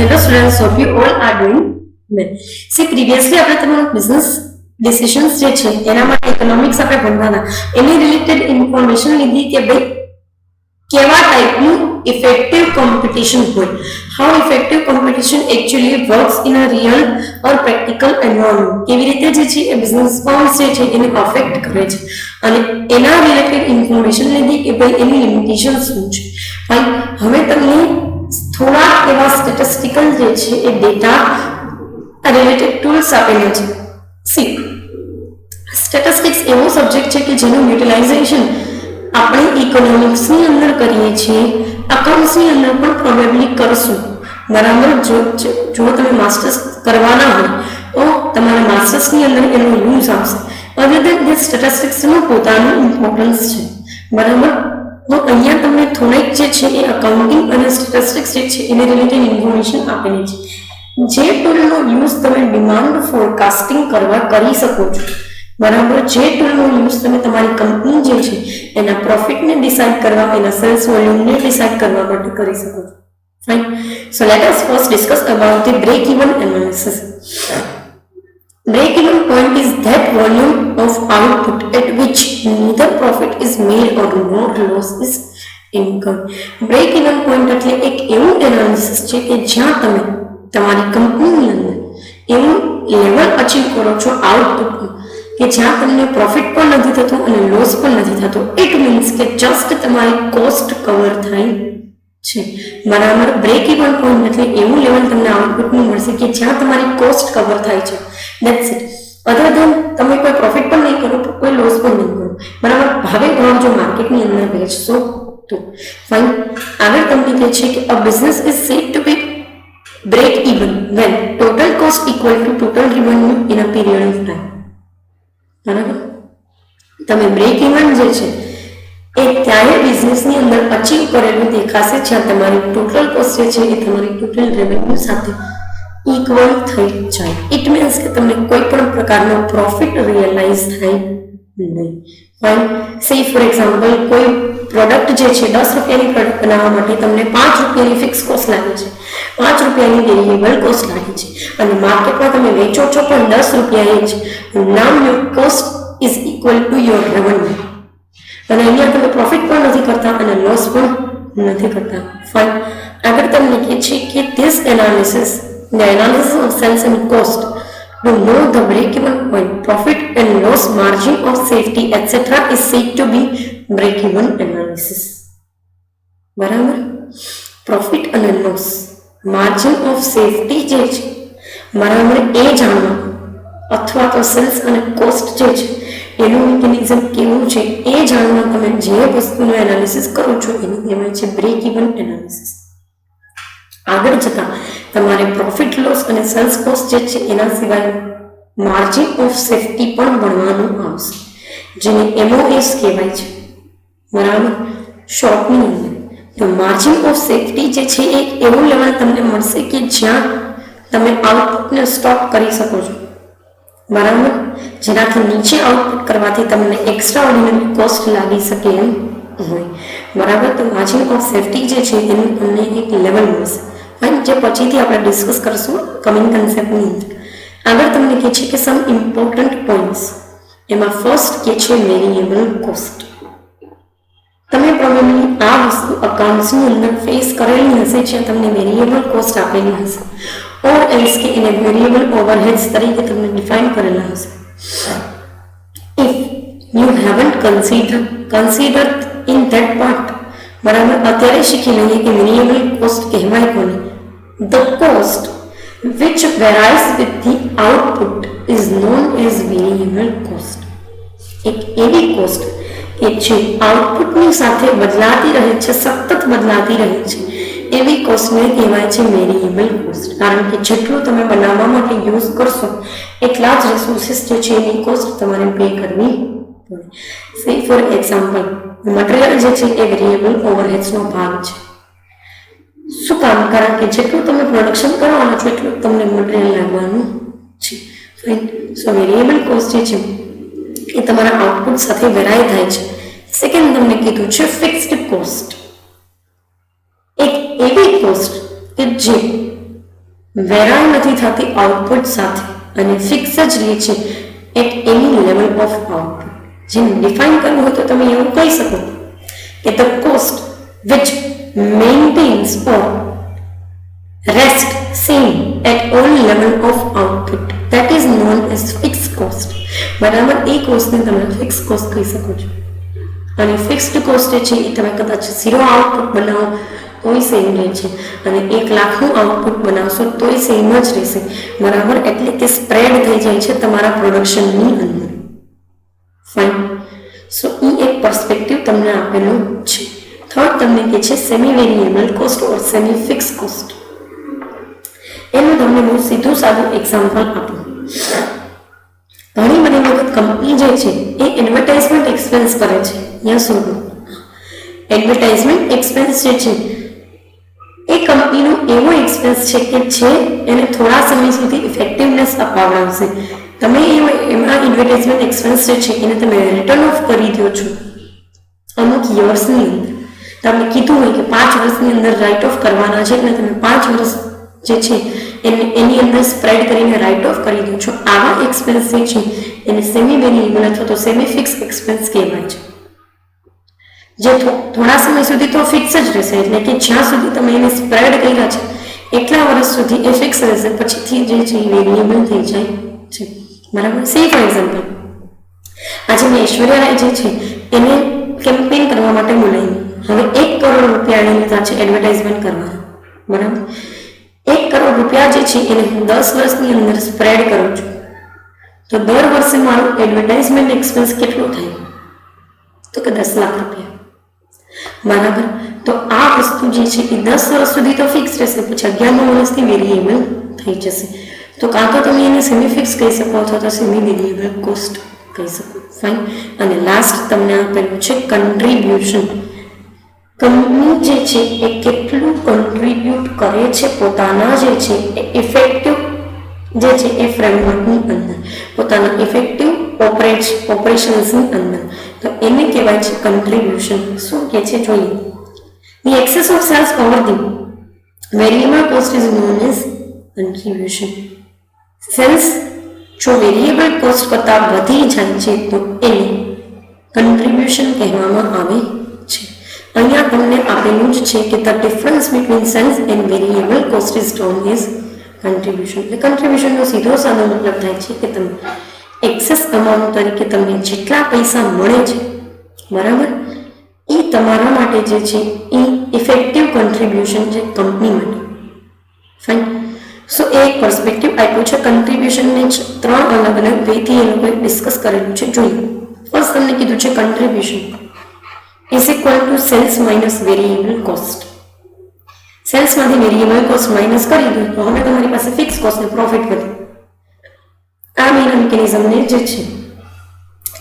Hello students, hope you all are doing well. See, previously આપણે તમારો business decisions જે છે એના માટે ઇકોનોમિક્સ આપણે ભણવાના એની રિલેટેડ ઇન્ફોર્મેશન લીધી કે ભાઈ કેવા ટાઈપનું ઇફેક્ટિવ કોમ્પિટિશન હોય, how effective competition actually works in a real or practical environment, કેવી રીતે જે છે એ બિઝનેસ ફોર્મ્સ જે છે એને અફેક્ટ કરે છે અને એના રિલેટેડ ઇન્ફોર્મેશન લીધી કે ભાઈ એની લિમિટેશન શું છે. ભાઈ હવે તમને થોડા એવા સ્ટેટિસ્ટિકલ જે છે એ ડેટા રિલેટેડ ટૂલ્સ આપેલા છે. સી, સ્ટેટિસ્ટિક્સ એવો સબ્જેક્ટ છે કે જેનું યુટિલાઇઝેશન આપણે ઇકોનોમિક્સની અંદર કરીએ છીએ, અકાઉન્ટ્સની અંદર પણ પ્રોબેબલી કરશું. બરાબર. જો તમે માસ્ટર્સ કરવાના હોય તો તમારા માસ્ટર્સની અંદર એનો યુઝ આવશે. અધર દેન ધીસ સ્ટેટિસ્ટિક્સનું પોતાનું ઇમ્પોર્ટન્સ છે. બરાબર. તો અહીંયા તમને થોડીક જે છે એ અકાઉન્ટિંગ અને સ્ટેટિસ્ટિક્સ જે છે એને રિલેટેડ ઇન્ફોર્મેશન આપેલી છે. જે ટૂલનો યુઝ તમે ડિમાન્ડ ફોરકાસ્ટિંગ કરવા કરી શકો છો. બરાબર. જે ટૂલનો યુઝ તમે તમારી કંપની જે છે એના પ્રોફિટને ડિસાઇડ કરવા, એના સેલ્સ વોલ્યુમને ડિસાઇડ કરવા માટે કરી શકો છો. Fine. So let us first discuss about the break even analysis. Break-even point is that volume of output at which neither profit is made or no loss is incurred. Break-even point એટલે એક એવું analysis છે કે જ્યાં તમે તમારી કંપનીની અંદર એવું લેવલ અચીવ કરો છો આઉટપુટનું કે જ્યાં તમને પ્રોફિટ પણ નથી થતું અને લોસ પણ નથી થતો. ઇટ મીન્સ કે જસ્ટ તમારી કોસ્ટ કવર થાય છે. બરાબર. બ્રેક ઇવન પોઈન્ટ એટલે એવું લેવલ તમને આઉટપુટનું મળશે કે જ્યાં તમારી કોસ્ટ કવર થાય છે. That's it. અધર ધેન તમે કોઈ પ્રોફિટ પણ નહીં કરો, કોઈ લોસ પણ નહીં કરો. બરાબર. ભાવે ભાવ જો માર્કેટની અંદર વેચશો તો ફાઇન. આગળ તમને કહે છે કે a business is said to be break even when total cost equal to total revenue in a period of time. બરાબર. તમે બ્રેક ઇવન જે છે એ ત્યારે બિઝનેસની અંદર અચીવ કરેલું દેખાશે જ્યાં તમારી ટોટલ કોસ્ટ જે છે એ તમારી ટોટલ રેવન્યુ સાથે ઇક્વલ થઈ જાય. ઇટ મીન્સ કે તમને કોઈ પણ પ્રકારનો પ્રોફિટ રિયલાઇઝ થાય નહીં. ફાઇન. સે ફોર એક્ઝામ્પલ કોઈ પ્રોડક્ટ જે છે 10 રૂપિયાની પ્રોડક્ટ બનાવવા માટે તમને 5 રૂપિયાની ફિક્સ કોસ્ટ લાગે છે, 5 રૂપિયાની વેરિયેબલ કોસ્ટ લાગે છે અને માર્કેટમાં તમે વેચો છો પણ 10 રૂપિયા જ. Now your cost is equal to your revenue અને અહીંયા તમે પ્રોફિટ પણ નથી કરતા અને લોસ પણ નથી કરતા. ફાઇન. આગળ તમને કહે છે કે this analysis, the analysis of sales and cost to know the break-even point, profit and loss, margin of safety, etc. is said to be break-even analysis. બરાબર. પ્રોફિટ અને લોસ, માર્જિન ઓફ સેફટી જે છે બરાબર એ જાણવા અથવા તો cells અને cost જે છે એનું મિકેનિઝમ કેવું છે એ જાણવા તમે જે વસ્તુનું એનાલિસિસ કરો છો એને કહેવાય છે બ્રેક ઇવન એનાલિસિસ. આગળ જતા તમારે પ્રોફિટ લોસ અને સેલ્સ કોસ્ટ જે છે એના સિવાય માર્જિન ઓફ સેફટી પણ ભણવાનું આવશે જેને MOS કહેવાય છે. બરાબર. શોર્ટની અંદર તો માર્જિન ઓફ સેફટી જે છે એક એવું લેવલ તમને મળશે કે જ્યાં તમે આઉટપુટને સ્ટોપ કરી શકો છો. બરાબર. જેનાથી નીચે આઉટપુટ કરવાથી તમને એક્સ્ટ્રા ઓર્ડિનરી કોસ્ટ લાગી શકે એમ હોય. બરાબર. તો માર્જિન ઓફ સેફટી જે છે એનું તમને એક લેવલ મળશે જે પછીથી આપણે ડિસ્કસ કરશું કમિંગ કન્સેપ્ટની અંદર. આગળ તમને કહે છે કે સમ ઇમ્પોર્ટન્ટ પોઈન્ટ્સ. એમાં ફર્સ્ટ કે છે વેરિયેબલ કોસ્ટ. તમે પ્રોબેબલી આ વસ્તુ અકાઉન્ટ્સની અંદર ફેસ કરેલી હશે જ્યાં તમને વેરિયેબલ કોસ્ટ આપેલી હશે ઓર એલ્સ કે એને વેરિયેબલ ઓવરહેડ્સ તરીકે તમને ડિફાઇન કરેલા હશે. If you haven't considered in that part. બરાબર. અત્યારે શીખી લઈએ કે વેરિયેબલ કોસ્ટ કહેવાય કોને. The cost which varies with the output is known as variable cost. એક એવી કોસ્ટ કે જે આઉટપુટની સાથે બદલાતી રહે છે, સતત બદલાતી રહે છે, એવી કોસ્ટને કહેવાય છે વેરિયેબલ કોસ્ટ. કારણ કે જેટલું તમે બનાવવા માટે યુઝ કરશો એટલા જ રિસોર્સિસ જે છે એની કોસ્ટ તમારે પે કરવી પડે. સે ફોર એક્ઝામ્પલ મટીરિયલ જે છે એ વેરિયેબલ ઓવરહેડ્સનો ભાગ છે. શું કામ? કારણ કે જેટલું તમે પ્રોડક્શન કરવાનું છો એટલું તમને મટીરિયલ લાવવાનું છે. ફાઇન. સો વેરિયેબલ કોસ્ટ જે છે એ તમારા આઉટપુટ સાથે વેરાય થાય છે. સેકન્ડ તમને કીધું છે ફિક્સ્ડ કોસ્ટ. એક એવી કોસ્ટ કે જે વેરાય નથી થતી આઉટપુટ સાથે અને ફિક્સ જ રહે છે at any level of output. જેને ડિફાઇન કરવું હોય તો તમે એવું કહી શકો કે the cost which maintains or rest same at all level of output that is known as fixed cost. બરાબર, એ કોસ્ટને તમે ફિક્સ કોસ્ટ કહી શકો છો. અને ફિક્સ્ડ કોસ્ટ છે એ તમે કદાચ 0 આઉટપુટ બનાવો તોય સેમ રહે છે અને 1 લાખનું આઉટપુટ બનાવશો તોય સેમ જ રહેશે. બરાબર, એટલે કે સ્પ્રેડ થઈ જાય છે તમારા પ્રોડક્શનની અંદર. ફાઇન. સો એ એક પર્સપેક્ટિવ તમને આપેલો છે. થર્ડ તમને કે છે સેમી વેરિયેબલ કોસ્ટ ઓર સેમી ફિક્સ કોસ્ટ. એનું તમને બહુ સીધું સાદું એક્ઝામ્પલ આપું. ઘણી બધી વખત કંપની જે છે એ એડવર્ટાઇઝમેન્ટ એક્સપેન્સ કરે છે. Yes or no? Advertisement expense જે છે એ કંપનીનો એવો એક્સપેન્સ છે કે જે એને થોડા સમય સુધી ઇફેક્ટિવનેસ અપાવડાવશે. તમે એમાં એડવર્ટાઇઝમેન્ટ એક્સપેન્સ જે છે એને તમે રિટર્ન ઓફ કરી દો છો અમુક યર્સની અંદર. તમે કીધું હોય કે 5 વર્ષની અંદર રાઇટ ઓફ કરવાના છે એટલે તમે 5 વર્ષ જે છે એની અંદર સ્પ્રેડ કરીને રાઇટ ઓફ કરી દો છો. આવા એક્સપેન્સ જે છે એને સેમી વેરિયેબલ અથવા તો સેમી ફિક્સ એક્સપેન્સ કહેવાય છે. જે થોડા સમય સુધી તો ફિક્સ જ રહેશે, એટલે કે જ્યાં સુધી તમે એને સ્પ્રેડ કર્યા છે એટલા વર્ષ સુધી એ ફિક્સ રહેશે, પછીથી જે છે એ વેરિયેબલ થઈ જાય છે. બરાબર. સે ફોર એક્ઝામ્પલ, આજે મેં ઐશ્વર્યા રાય જે છે એને કેમ્પેન કરવા માટે બોલાવી. હવે 1 કરોડ રૂપિયા લીધા છે એડવર્ટાઇઝમેન્ટ કરવા. બરાબર. 1 કરોડ રૂપિયા જે છે એને હું 10 વર્ષની અંદર સ્પ્રેડ કરું છું તો દર વર્ષે મારું એડવર્ટાઇઝમેન્ટ એક્સપેન્સ કેટલો થાય? તો કે 10 લાખ રૂપિયા. બરાબર. તો આ વસ્તુ જે છે એ 10 વર્ષ સુધી તો ફિક્સ રહેશે, પછી 11મા વર્ષથી વેરિયેબલ થઈ જશે. તો કાં તો તમે એને સેમી ફિક્સ કહી શકો અથવા તો સેમી વેરિયેબલ કોસ્ટ કહી શકો. ફાઇન. અને લાસ્ટ તમને આપેલું છે કન્ટ્રીબ્યુશન. કંપની જે છે એ કેટલું કન્ટ્રીબ્યુટ કરે છે પોતાના જે છે એ ઇફેક્ટિવ જે છે એ ફ્રેમવર્કની અંદર, પોતાના ઇફેક્ટિવ ઓપરેશન્સની અંદર, તો એને કહેવાય છે કન્ટ્રીબ્યુશન. શું કહે છે જોઈએ. The excess of sales over the variable cost is known as contribution. Sales જો વેરિયેબલ કોસ્ટ કરતાં વધી જાય છે તો એને કન્ટ્રીબ્યુશન કહેવામાં આવે છે. અહીંયા તમને આપેલું જ છે કે the difference between cells and variable cost is term is contribution. એટલે કન્ટ્રીબ્યુશનનો સીધો સાદો મતલબ થાય છે કે તમે એક્સેસ અમાઉન્ટ તરીકે તમને જેટલા પૈસા મળે છે, બરાબર, એ તમારા માટે જે છે એ ઇફેક્ટિવ કન્ટ્રીબ્યુશન છે કંપની માટે. ફાઇન. સો એ એક પર્સપેક્ટિવ આપ્યું છે. કન્ટ્રીબ્યુશનને 3 અલગ અલગ વેથી એ લોકોએ ડિસ્કસ કરેલું છે. જોઈએ. ફર્સ્ટ તમને કીધું છે contribution is equal to sales minus variable cost. સેલ્સમાંથી વેરિયેબલ કોસ્ટ માઇનસ કરી દો તો હવે તમારી પાસે ફિક્સ કોસ્ટ ને પ્રોફિટ વધે. આ મેઇન મિકેનિઝમને જે છે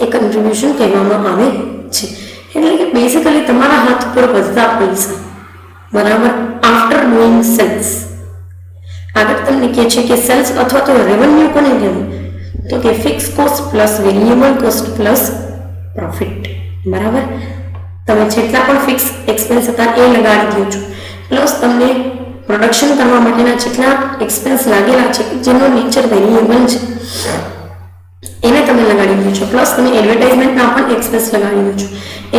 એ કન્ટ્રીબ્યુશન કહેવામાં આવે છે. એટલે કે બેઝિકલી તમારા હાથ પર વધતા પૈસા, બરાબર, આફ્ટર ડુઈંગ સેલ્સ. આગળ તમને કહે છે કે સેલ્સ અથવા તો રેવન્યુ કોને કહેવાય? તો કે fix cost plus variable cost plus profit. બરાબર. તમે જેટલા પણ ફિક્સ એક્સપેન્સ હતા એ લગાડી દો છો, પ્લસ તમને પ્રોડક્શન કરવા માટેના જેટલા એક્સપેન્સ લાગેલા છે જેનો નેચર વેરિયેબલ છે એને તમે લગાડી દો છો, પ્લસ તમે એડવર્ટાઇઝમેન્ટના પણ એક્સપેન્સ લગાડી દો છો,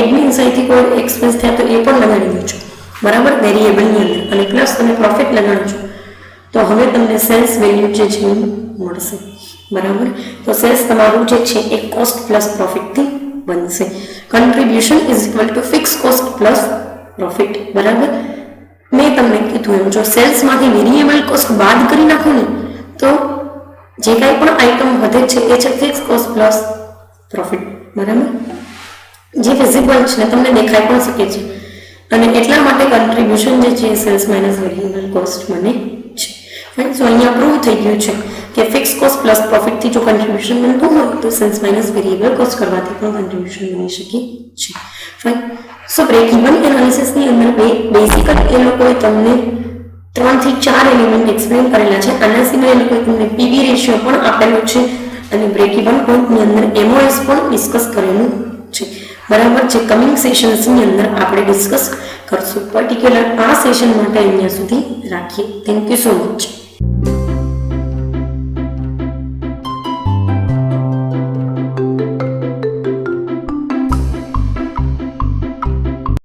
એડમિન સાઇડથી કોઈ એક્સપેન્સ થયા તો એ પણ લગાડી દો છો, બરાબર, વેરિયેબલની અંદર, અને પ્લસ તમે પ્રોફિટ લગાડો છો. તો હવે તમને સેલ્સ વેલ્યુ જે છે એ મળશે. બરાબર. તો સેલ્સ તમારું જે છે એ કોસ્ટ પ્લસ પ્રોફિટથી બનશે. Contribution is equal two fix cost plus profit. બરાબર. મેં તમને કીધું એમ, જો સેલ્સમાંથી વેરિયેબલ કોસ્ટ બાદ કરી નાખો ને તો જે કાંઈ પણ આઇટમ વધે છે એ છે ફિક્સ કોસ્ટ પ્લસ પ્રોફિટ. બરાબર. જે વિઝિબલ છે તમને દેખાઈ પણ શકે છે, અને એટલા માટે કન્ટ્રીબ્યુશન જે છે સેલ્સ માઇનસ વેરિયેબલ કોસ્ટ બને છે. સો અહીંયા પ્રૂવ થઈ ગયું છે કે ફિક્સ કોસ્ટ પ્લસ પ્રોફિટથી જો કન્ટ્રીબ્યુશન બનતું હોય તો સેલ્સ માઇનસ વેરિયેબલ કોસ્ટ કરવાથી પણ કન્ટ્રીબ્યુશન બની શકે છે. ફાઇન. સો બ્રેક ઇવન એનાલિસિસની અંદર બેઝિકલી એ લોકોએ તમને 3 થી 4 એલિમેન્ટ એક્સપ્લેન કરેલા છે. આના સિવાય એ લોકોએ તમને પીવી રેશિયો પણ આપેલો છે અને બ્રેક ઇવન પોઈન્ટની અંદર એમઓએસ પણ ડિસ્કસ કરેલું છે. બરાબર. જે કમિંગ સેશન્સની અંદર આપણે ડિસ્કસ કરશું. પર્ટિક્યુલર આ સેશન માટે અહીંયા સુધી રાખીએ. Thank you so much.